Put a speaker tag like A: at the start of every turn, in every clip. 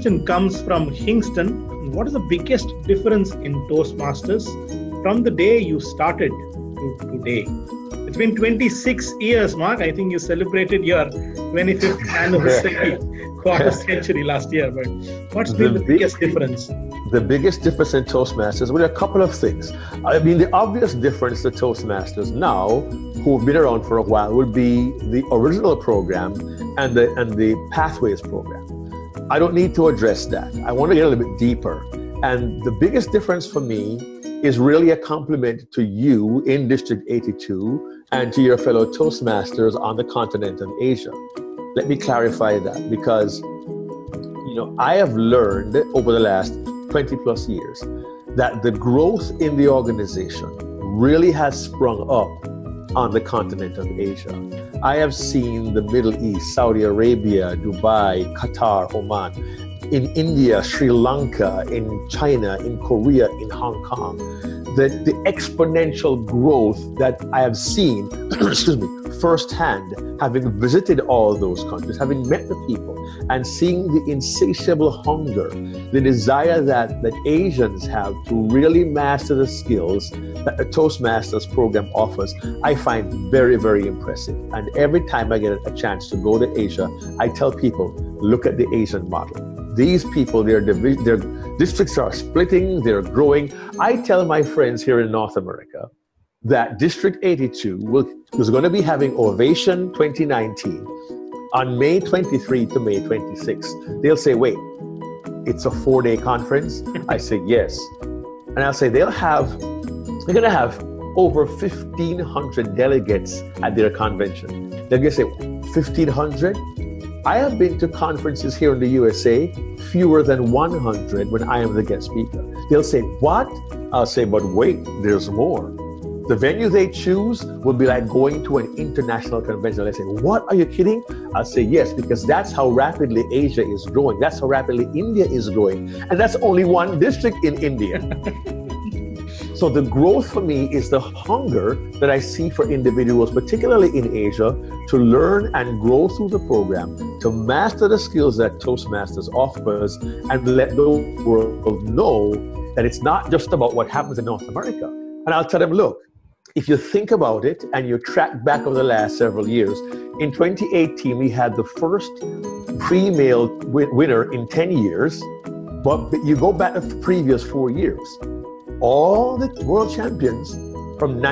A: question comes from Kingston. What is the biggest difference in Toastmasters from the day you started to today? It's been 26 years, Mark. I think you celebrated your 25th anniversary, quarter century last year. But what's been the biggest difference?
B: The biggest difference in Toastmasters, well, there are a couple of things. I mean, the obvious difference to Toastmasters now, who've been around for a while, would be the original program and the Pathways program. I don't need to address that. I want to get a little bit deeper. And the biggest difference for me is really a compliment to you in District 82 and to your fellow Toastmasters on the continent of Asia. Let me clarify that, because I have learned over the last 20 plus years that the growth in the organization really has sprung up on the continent of Asia. I have seen the Middle East, Saudi Arabia, Dubai, Qatar, Oman, in India, Sri Lanka, in China, in Korea, in Hong Kong, the exponential growth that I have seen, excuse me, firsthand, having visited all those countries, having met the people, and seeing the insatiable hunger, the desire that Asians have to really master the skills that the Toastmasters program offers, I find very, very impressive. And every time I get a chance to go to Asia, I tell people, look at the Asian model. These people, their districts are splitting, they're growing. I tell my friends here in North America that District 82 is going to be having Ovation 2019 on May 23 to May 26. They'll say, wait, it's a 4-day conference? I say, yes. And I'll say, they're going to have over 1,500 delegates at their convention. They're going to say, 1,500? I have been to conferences here in the USA, fewer than 100 when I am the guest speaker. They'll say, what? I'll say, but wait, there's more. The venue they choose will be like going to an international convention. They say, what, are you kidding? I'll say, yes, because that's how rapidly Asia is growing. That's how rapidly India is growing. And that's only one district in India. So the growth for me is the hunger that I see for individuals, particularly in Asia, to learn and grow through the program, to master the skills that Toastmasters offers, and let the world know that it's not just about what happens in North America. And I'll tell them, look, if you think about it and you track back over the last several years, in 2018, we had the first female winner in 10 years, but you go back to the previous 4 years. All the world champions from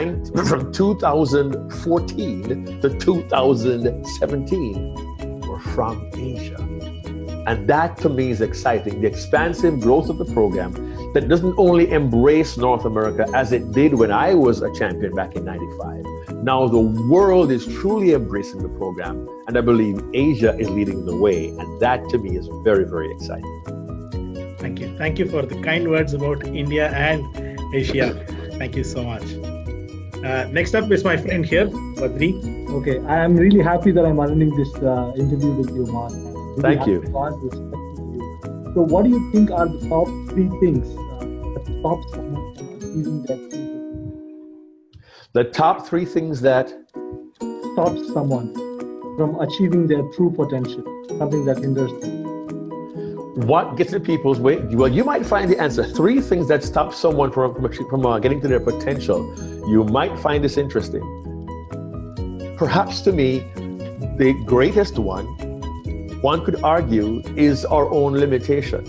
B: 2014 to 2017 were from Asia. And that to me is exciting. The expansive growth of the program that doesn't only embrace North America as it did when I was a champion back in '95. Now the world is truly embracing the program, and I believe Asia is leading the way. And that to me is very, very exciting.
A: Thank you. Thank you for the kind words about India and Asia. Thank you so much. Next up is my friend here, Badri.
C: Okay, I am really happy that I'm attending this interview with you, Mark. Really
B: Thank you.
C: So what do you think are the top 3 things that stop someone from achieving that?
B: The top 3 things that
C: stop someone from achieving their true potential, something that hinders them.
B: What gets in people's way? Well, you might find the answer. 3 things that stop someone from getting to their potential. You might find this interesting. Perhaps to me, the greatest one could argue, is our own limitations.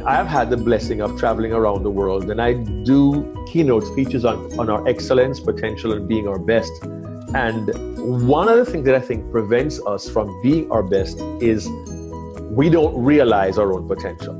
B: I've had the blessing of traveling around the world, and I do keynote speeches on our excellence, potential, and being our best. And one of the things that I think prevents us from being our best is we don't realize our own potential.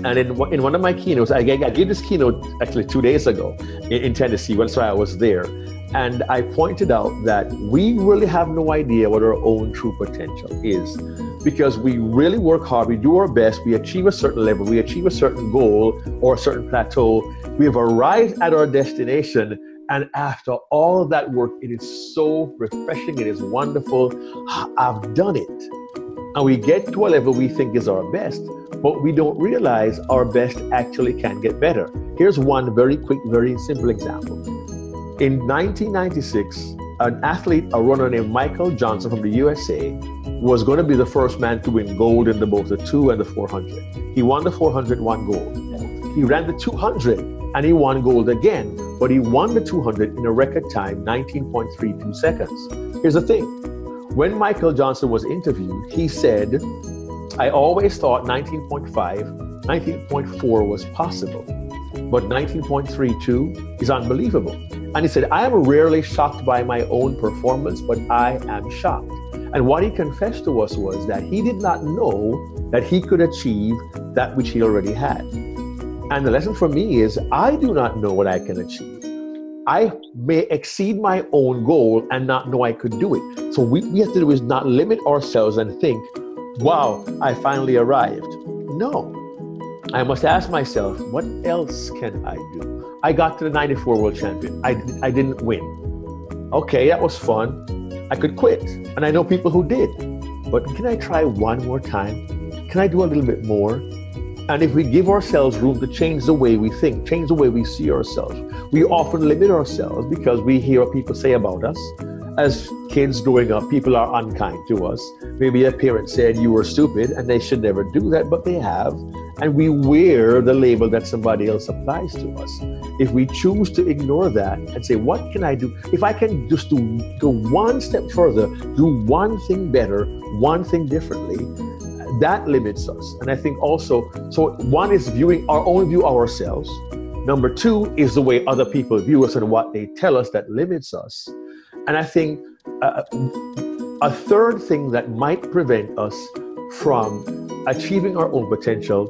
B: And in one of my keynotes, I gave this keynote actually 2 days ago in Tennessee, so I was there. And I pointed out that we really have no idea what our own true potential is, because we really work hard, we do our best, we achieve a certain level, we achieve a certain goal or a certain plateau, we have arrived at our destination, and after all of that work, it is so refreshing, it is wonderful, I've done it. And we get to a level we think is our best, but we don't realize our best actually can get better. Here's one very quick, very simple example. In 1996, an athlete, a runner named Michael Johnson from the USA, was going to be the first man to win gold in both the 2 and the 400. He won the 400, won gold. He ran the 200 and he won gold again, but he won the 200 in a record time, 19.32 seconds. Here's the thing. When Michael Johnson was interviewed, he said, I always thought 19.4 was possible, but 19.32 is unbelievable. And he said, I am rarely shocked by my own performance, but I am shocked. And what he confessed to us was that he did not know that he could achieve that which he already had. And the lesson for me is, I do not know what I can achieve. I may exceed my own goal and not know I could do it. So what we have to do is not limit ourselves and think, wow, I finally arrived. No. I must ask myself, what else can I do? I got to the 94 world champion. I didn't win. Okay, that was fun. I could quit. And I know people who did. But can I try one more time? Can I do a little bit more? And if we give ourselves room to change the way we think, change the way we see ourselves, we often limit ourselves because we hear what people say about us. As kids growing up, people are unkind to us. Maybe a parent said you were stupid and they should never do that, but they have. And we wear the label that somebody else applies to us. If we choose to ignore that and say, what can I do? If I can just go one step further, do one thing better, one thing differently, that limits us. And I think also, so one is viewing our own view of ourselves. Number two is the way other people view us and what they tell us that limits us. And I think a third thing that might prevent us from achieving our own potential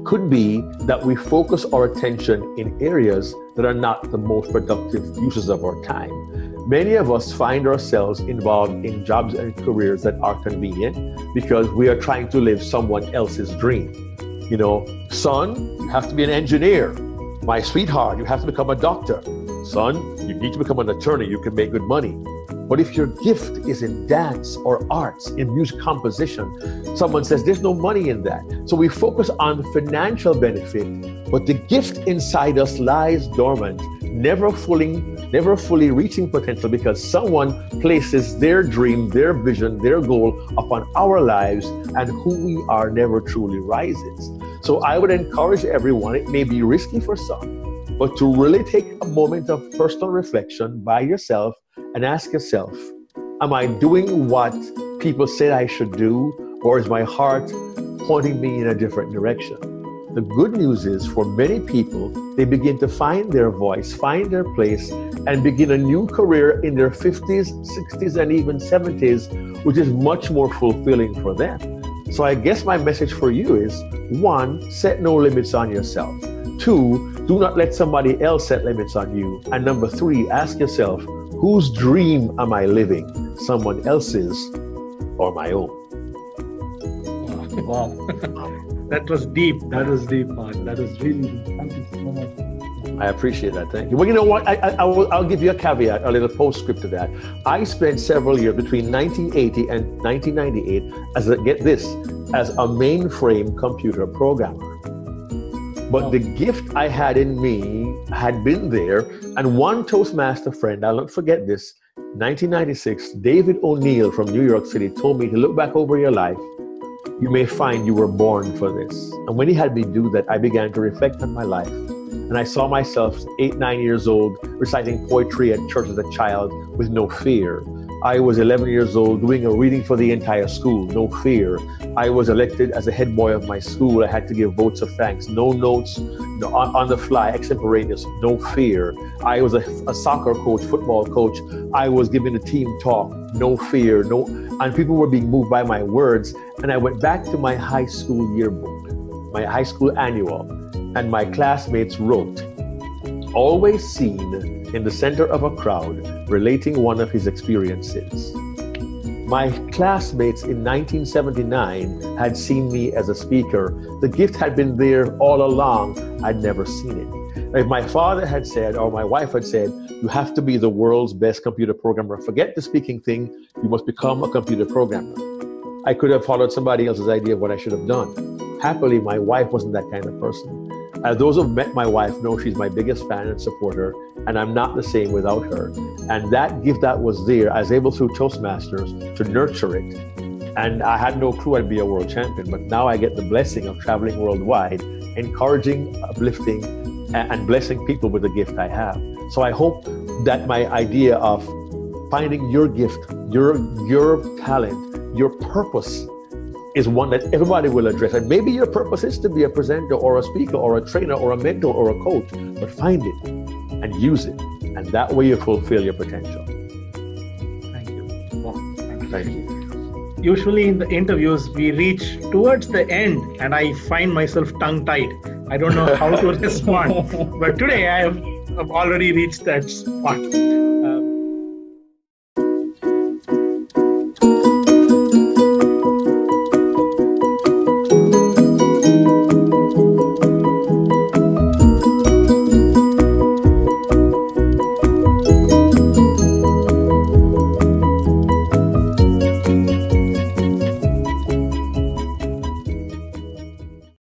B: could be that we focus our attention in areas that are not the most productive uses of our time. Many of us find ourselves involved in jobs and careers that are convenient because we are trying to live someone else's dream. You know, son, you have to be an engineer. My sweetheart, you have to become a doctor. Son, you need to become an attorney. You can make good money. But if your gift is in dance or arts, in music composition, someone says there's no money in that. So we focus on financial benefit, but the gift inside us lies dormant, never fully reaching potential because someone places their dream, their vision, their goal upon our lives, and who we are never truly rises. So I would encourage everyone, it may be risky for some, but to really take a moment of personal reflection by yourself and ask yourself, am I doing what people said I should do, or is my heart pointing me in a different direction? The good news is for many people, they begin to find their voice, find their place, and begin a new career in their 50s, 60s, and even 70s, which is much more fulfilling for them. So I guess my message for you is, 1, set no limits on yourself. 2, do not let somebody else set limits on you. And number 3, ask yourself, whose dream am I living? Someone else's or my own?
C: Wow.
A: That was deep.
C: That was deep, Mark. That was really deep. Thank you so much.
B: I appreciate that. Thank you. Well, you know what? I'll give you a caveat, a little postscript to that. I spent several years between 1980 and 1998 as a mainframe computer programmer. But the gift I had in me had been there. And one Toastmaster friend, I'll not forget this, 1996, David O'Neill from New York City told me to look back over your life. You may find you were born for this. And when he had me do that, I began to reflect on my life. And I saw myself 8, 9 years old, reciting poetry at church as a child with no fear. I was 11 years old doing a reading for the entire school, no fear. I was elected as the head boy of my school. I had to give votes of thanks, no notes, on the fly, extemporaneous, no fear. I was a soccer coach, football coach. I was giving a team talk, no fear, and people were being moved by my words. And I went back to my high school yearbook, my high school annual, and my classmates wrote, always seen in the center of a crowd, relating one of his experiences. My classmates in 1979 had seen me as a speaker. The gift had been there all along. I'd never seen it. If my father had said, or my wife had said, you have to be the world's best computer programmer, forget the speaking thing, you must become a computer programmer, I could have followed somebody else's idea of what I should have done. Happily, my wife wasn't that kind of person. As those who've met my wife know, she's my biggest fan and supporter, and I'm not the same without her. And that gift that was there, I was able through Toastmasters to nurture it And I had no clue I'd be a world champion, but now I get the blessing of traveling worldwide, encouraging, uplifting, and blessing people with the gift I have. So I hope that my idea of finding your gift, your talent, your purpose is one that everybody will address. And maybe your purpose is to be a presenter or a speaker or a trainer or a mentor or a coach, but find it and use it. And that way you fulfill your potential.
A: Thank you. Wow.
B: Thank you.
A: Usually in the interviews, we reach towards the end and I find myself tongue-tied. I don't know how to respond. But today I've already reached that spot.